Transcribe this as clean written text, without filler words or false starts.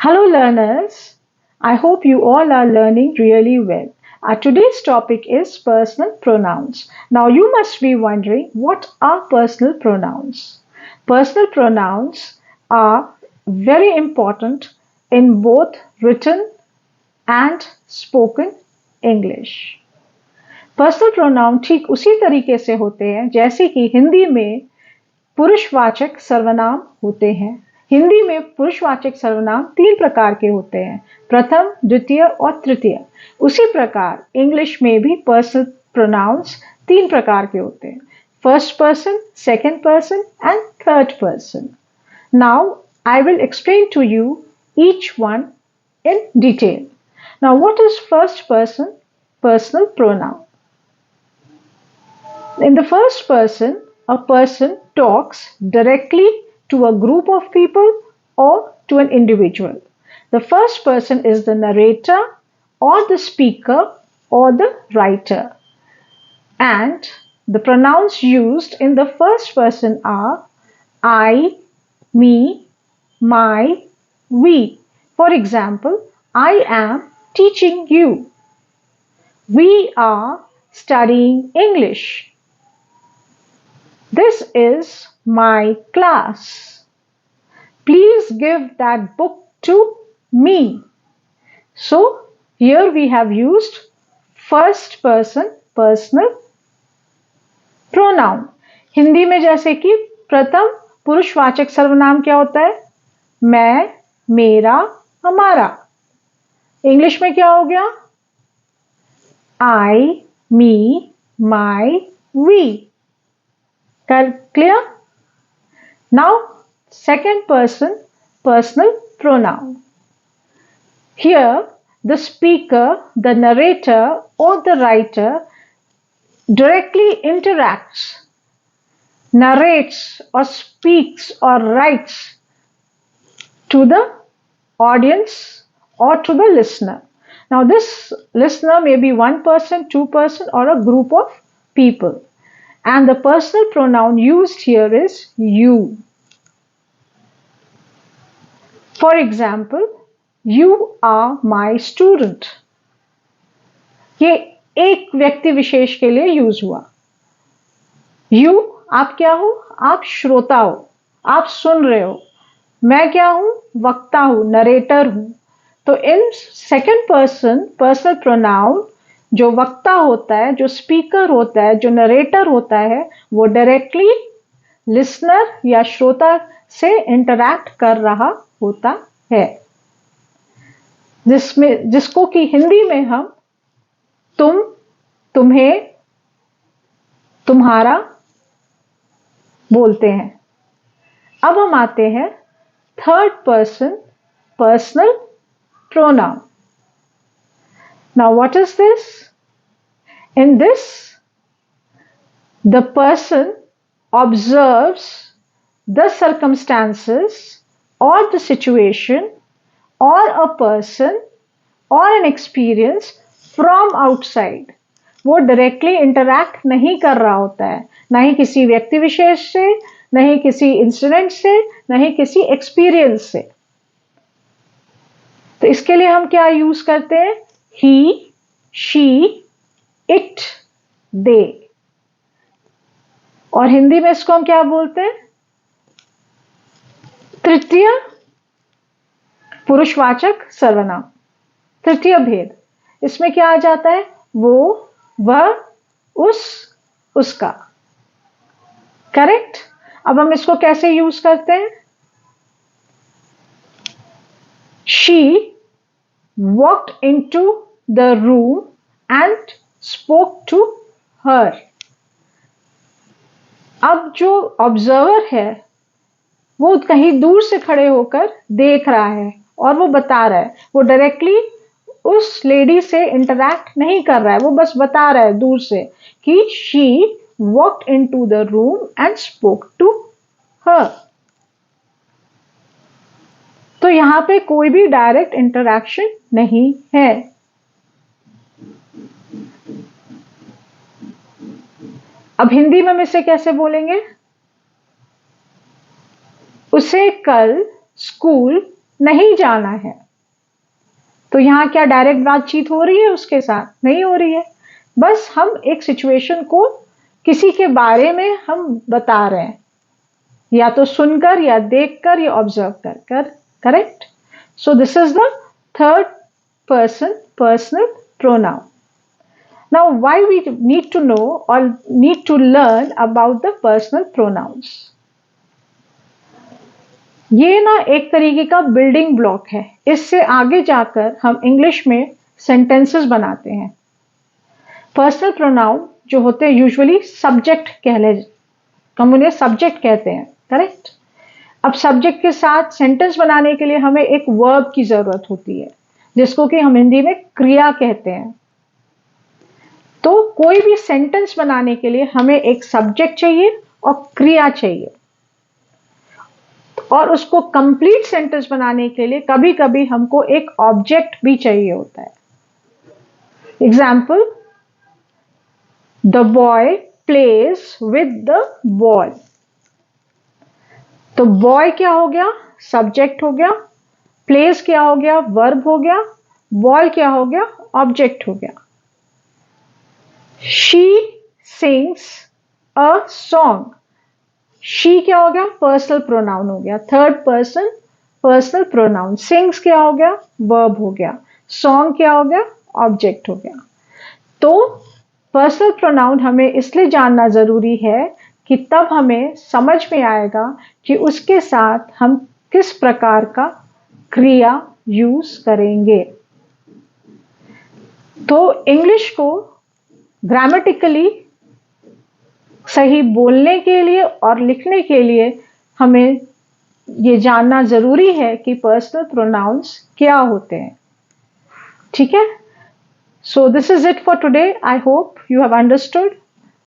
Hello, learners. I hope you all are learning really well. Today's topic is personal pronouns. Now, you must be wondering what are personal pronouns? Personal pronouns are very important in both written and spoken English. Personal pronoun ठीक उसी तरीके से होते हैं जैसे कि हिंदी में पुरुषवाचक सर्वनाम होते हैं। हिंदी में पुरुषवाचक सर्वनाम तीन प्रकार के होते हैं, प्रथम, द्वितीय और तृतीय। उसी प्रकार इंग्लिश में भी पर्सनल प्रोनाउंस तीन प्रकार के होते हैं, first person, second person and third person. Now I will explain to you each one in detail. Now, what is first person personal pronoun? In the first person, a person talks directly to a group of people or to an individual. The first person is the narrator or the speaker or the writer. And the pronouns used in the first person are I, me, my, we. For example, I am teaching you. We are studying English. This is my class. Please give that book to me. So, here we have used first person personal pronoun. Hindi में जैसे कि प्रथम पुरुषवाचक सर्वनाम क्या होता है? मैं, मेरा, हमारा। इंग्लिश में क्या हो गया? I, me, my, we. Clear? Now, second person personal pronoun. Here, the speaker, the narrator, or the writer directly interacts, narrates, or speaks or writes to the audience or to the listener. Now, this listener may be one person, two person, or a group of people. And the personal pronoun used here is you. For example, you are my student. ये एक व्यक्ति विशेष के लिए use हुआ। You, आप क्या हो? आप श्रोता हो, आप सुन रहे हो। मैं क्या हूं? वक्ता हूं, नरेटर हूं। तो in second person personal pronoun जो वक्ता होता है, जो स्पीकर होता है, जो नरेटर होता है, वो डायरेक्टली लिसनर या श्रोता से इंटरैक्ट कर रहा होता है, जिसको कि हिंदी में हम तुम, तुम्हें, तुम्हारा बोलते हैं। अब हम आते हैं third person personal pronoun. Now, what is this? In this, the person observes the circumstances or the situation or a person or an experience from outside. वो डायरेक्टली इंटरैक्ट नहीं कर रहा होता है, ना ही किसी व्यक्ति विशेष से, ना ही किसी इंसिडेंट से, ना ही किसी एक्सपीरियंस से। तो इसके लिए हम क्या यूज करते हैं? ही, शी, इट, दे। और हिंदी में इसको हम क्या बोलते हैं? तृतीय पुरुषवाचक सर्वनाम। तृतीय भेद, इसमें क्या आ जाता है? वो, वह, उस, उसका। करेक्ट? अब हम इसको कैसे यूज करते हैं? She walked into the room and spoke to her. अब जो ऑब्जर्वर है वो कहीं दूर से खड़े होकर देख रहा है और वो बता रहा है, वो डायरेक्टली उस लेडी से इंटरैक्ट नहीं कर रहा है, वो बस बता रहा है दूर से कि she walked into the room and spoke to her. तो यहां पे कोई भी डायरेक्ट इंटरैक्शन नहीं है। अब हिंदी में हम इसे कैसे बोलेंगे? उसे कल स्कूल नहीं जाना है, तो यहाँ क्या डायरेक्ट बातचीत हो रही है उसके साथ? नहीं हो रही है। बस हम एक सिचुएशन को किसी के बारे में हम बता रहे हैं, या तो सुनकर या देखकर या ऑब्जर्व कर कर। Correct? So this is the third person personal pronoun. Now, why we need to know or need to learn about the personal pronouns? ये ना एक तरीके का बिल्डिंग ब्लॉक है. इससे आगे जाकर हम इंग्लिश में सेंटेंसेस बनाते हैं. पर्सनल प्रोनाउन जो होते हैं यूजुअली सब्जेक्ट हम उन्हें सब्जेक्ट कहते हैं. करेक्ट? अब सब्जेक्ट के साथ सेंटेंस बनाने के लिए हमें एक वर्ब की जरूरत होती है, जिसको कि हम हिंदी में क्रिया कहते हैं. तो कोई भी सेंटेंस बनाने के लिए हमें एक सब्जेक्ट चाहिए और क्रिया चाहिए, और उसको कंप्लीट सेंटेंस बनाने के लिए कभी कभी हमको एक ऑब्जेक्ट भी चाहिए होता है. Example, the boy plays with the ball. तो बॉय क्या हो गया? सब्जेक्ट हो गया. प्लेज क्या हो गया? वर्ब हो गया. बॉल क्या हो गया? ऑब्जेक्ट हो गया. She sings a song. She क्या हो गया? पर्सनल प्रोनाउन हो गया. Third person personal pronoun. Sings क्या हो गया? वर्ब हो गया. सॉन्ग क्या हो गया? ऑब्जेक्ट हो गया. तो पर्सनल प्रोनाउन हमें इसलिए जानना जरूरी है कि तब हमें समझ में आएगा कि उसके साथ हम किस प्रकार का क्रिया यूज करेंगे. तो इंग्लिश को ग्रामेटिकली सही बोलने के लिए और लिखने के लिए हमें ये जानना जरूरी है कि पर्सनल प्रोनाउंस क्या होते हैं. ठीक है? So this is it for today. I hope you have understood.